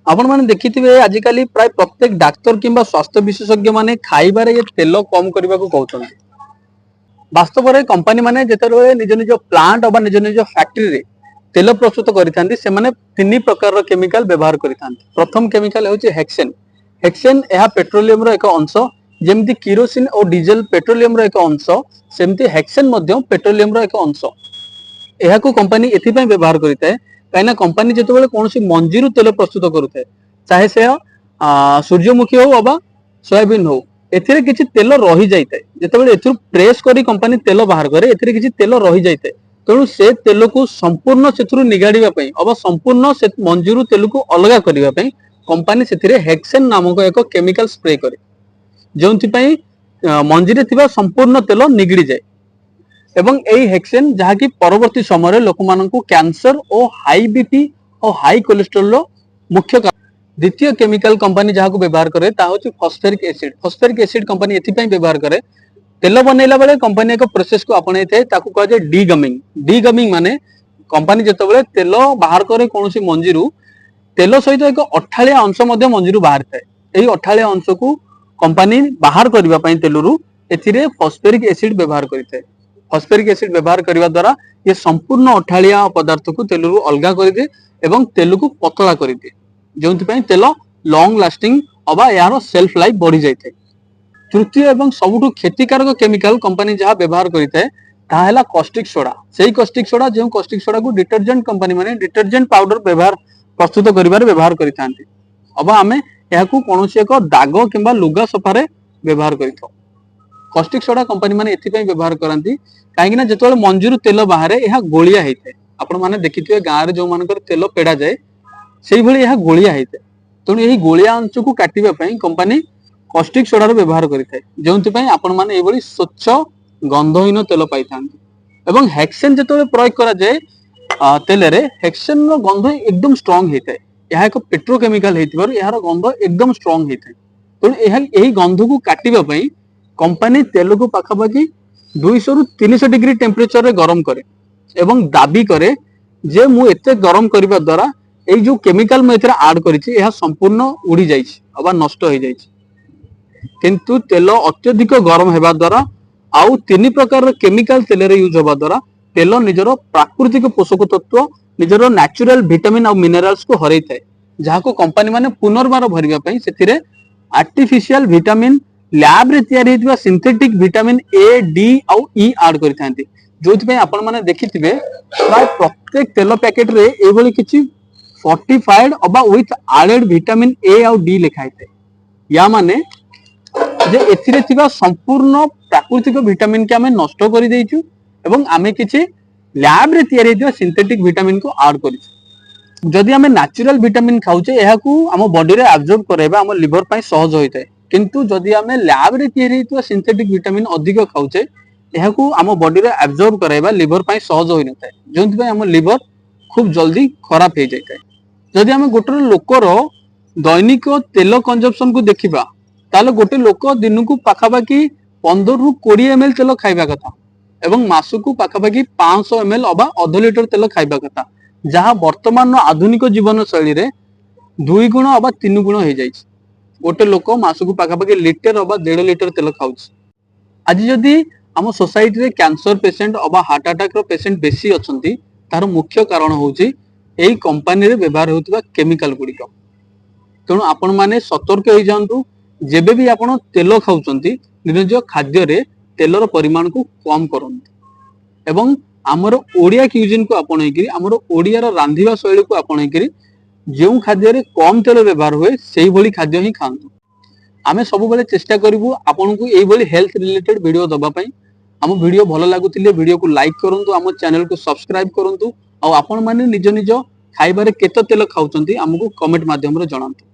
आपण माने देखिथिबे आजिकाली प्राय प्रत्येक डाक्तर किंबा स्वास्थ्य विशेषज्ञ माने खाइबारे ये तेल कम करबा को कहउछन्ति। वास्तव रे कंपनी माने जेतरे निज निज प्लांट अबा निज निज फैक्ट्री रे तेल प्रस्तुत करिथांती से माने तीन प्रकार रो केमिकल व्यवहार करिथांती। प्रथम केमिकल होची हेक्सेन। हेक्सेन एहा पेट्रोलियम रो एक अंश, जेमति किरोसिन और डीजल पेट्रोलियम रो एक अंश, सेमति हेक्सेन मध्ये पेट्रोलियम रो एक अंश। एहा को कंपनी एथि पय व्यवहार करिताय काइना कंपनी जेतेबेले कोनोसी मंजीरु तेल प्रस्तुत करूथे, चाहे से सूर्यमुखी हो अबा सोयाबीन हो, एथिरे किछि तेल रही जाइते। जेतेबेले एथु प्रेस करी कंपनी तेल बाहर करे, एथिरे किछि तेल रही जाइते। तेणु से तेल को संपूर्ण सेथुरु निगाडिबा पय अबा संपूर्ण से मंजीरु तेल को अलगा करिबा पय कंपनी सेथिरे हेक्सेन नामक एक केमिकल स्प्रे करे, जोंथि पय मंजीरे थिबा संपूर्ण तेल निगडी जाय। एवं एई हेक्सेन जहा कि परवर्ती समय लोकमाननकु कैंसर और हाई बीपी और हाई कोलेस्ट्रोल रो मुख्य कारण। द्वितीय केमिकल कंपनी जहा को व्यवहार करे ता होची phosphoric acid. Phosphoric acid company एथि पय व्यवहार करे, तेल बनैला बेले कंपनी एक प्रोसेस को आपनै थे, ताकू कह जे डीगमिंग। डीगमिंग माने कंपनी जेतेबेले तेल बाहर करे कोनोसी मंजीरु, तेल सहित एक अठालिया अंश मध्ये मंजीरु बाहर थाए। एई अठालिया अंश को कंपनी बाहर करबा पय तेलरु एथिरे फॉस्फेरिक एसिड व्यवहार करिथे। फॉस्फेरिक एसिड व्यवहार करबा द्वारा ये संपूर्ण अठालिया पदार्थ को तेलरु अलगा कर दे एवं तेल को पतला कर दे, जोंथि पय तेल लॉन्ग लास्टिंग अबा यार सेल्फ लाइफ बढ़ी जाइथे। तृतीय एवं सबुठु क्षतिकारक केमिकल कंपनी जहा व्यवहार करिथे ता हैला कॉस्टिक सोडा। सेही कॉस्टिक सोडा जो कॉस्टिक सोडा को डिटर्जेंट कंपनी माने डिटर्जेंट पाउडर व्यवहार प्रस्तुत करिबार व्यवहार करिथांती। अबा हमें याकू कोनोसी एक दाग किंबा लुगा सफारे व्यवहार करिथो। कॉस्टिक सोडा कंपनी माने एथि पय व्यवहार करंती काहेकि ना जेतोले मंजीरु तेल बाहरे एहा गोलिया हेइथे। आपण माने देखिथिबे गां रे जो मानकर तेल पेडा जाय सेही भली एहा गोलिया हेइथे। तणु एही गोलिया अंश को काटिबा पय कंपनी कॉस्टिक सोडा रो व्यवहार करिଥାଏ, जोंथि पय आपण माने एभली स्वच्छ गंधहीन तेल पाइथांती। एवं हेक्सेन जेतोले प्रयोग करा जाय तेल रे, हेक्सेन रो गंध एकदम स्ट्रांग हेइଥାଏ। एहा एक पेट्रोकेमिकल हेइथिबार एहार गंध एकदम स्ट्रांग हेइଥାଏ। तणु एहा एही गंध को काटिबा पय कंपनी तेल को पाखापाखि 200 रु 300 डिग्री टेम्परेचर रे गरम करे एवं दाबी करे जे मु एते गरम करिबा द्वारा एई जो केमिकल म एथरा ऐड करिछि एहा संपूर्ण उड़ी जाइछि अबा नष्ट होई जाइछि। किंतु तेल अत्यधिक गरम हेबा द्वारा आउ तीन प्रकार केमिकल तेल रे यूज होबा द्वारा तेल निजरो प्राकृतिक पोषक तत्व, निजरो नेचुरल विटामिन और मिनरल्स को हरई थाए, जहा को कंपनी माने पुनर्बार भरिबा पय सेथिरे आर्टिफिशियल विटामिन लैब रे तयारी हेतिबा सिंथेटिक विटामिन ए डी और ई ऐड करिथांती, जोथि पय आपण माने देखिथिबे प्राय प्रत्येक तेल पैकेट रे एभली किछि फोर्टिफाइड अबा विथ एडेड विटामिन ए और डी लिखा हेते। या माने जे एथिरे थिबा संपूर्ण प्राकृतिक विटामिन के हमें नष्ट करि दैछु एवं आमे किछि लैब रे तयारी हेतिबा सिंथेटिक विटामिन को ऐड करिछु। जदि हमें नेचुरल विटामिन खाउचे एहा को हम बॉडी रे एब्जॉर्ब करैबा हम लिवर पय सहज होइतै, किंतु जदि हमें लैब रे तयारी हेतिबा सिंथेटिक विटामिन अधिक खाउचे एहा को हम बॉडी रे एब्जॉर्ब करैबा लिवर पय सहज होइ नथाय, जोंथि पय हम लिवर खूब जल्दी खराब हे जाइतै। जदि हमें गोटर लोकर दैनिक तेल कंजम्पशन को देखिबा ताले गोटे लोक दिन को पाखापाखि 15 रु 20 ml तेल खाइबा कथा एवं मासकु पाखापाखि 500 ml अबा अध लिटर तेल खाइबा कथा, जहा वर्तमान आधुनिक जीवन शैली रे 2 गुण अबा 3 गुण हे जाइछि। गोटे लोक मासकु पाखापाखि लीटर अबा 1.5 लीटर तेल खाउछि। आज जदि हम सोसाइटी रे कैंसर पेशेंट अबा हार्ट अटैक रो पेशेंट बेसी अछंती, तार मुख्य कारण होउछि एई कंपनी रे व्यवहार होउतबा केमिकल गुडिक। तेणु आपण माने सतर्क हो जांतु, जेबे भी आपण तेल खाउचंती निज खाद्य रे तेलर परिमाण को कम करंतु एवं हमर ओडिया क्यूजिन को आपणैकरी हमर ओडिया रो रांधिबा शैली को आपणैकरी जेउ खाद्य रे कम तेल व्यवहार होए सेही भली खाद्य ही खांतु। आमे सब बेले चेष्टा करिवु आपन को एई भली हेल्थ रिलेटेड वीडियो दबा पई। हम वीडियो भलो लागुतिले वीडियो को लाइक करंतु, हम चैनल को सब्सक्राइब करंतु और आपण माने निज निज खाइबारे केते तेल खाउचंती हमकु कमेंट माध्यम रे जणांतु।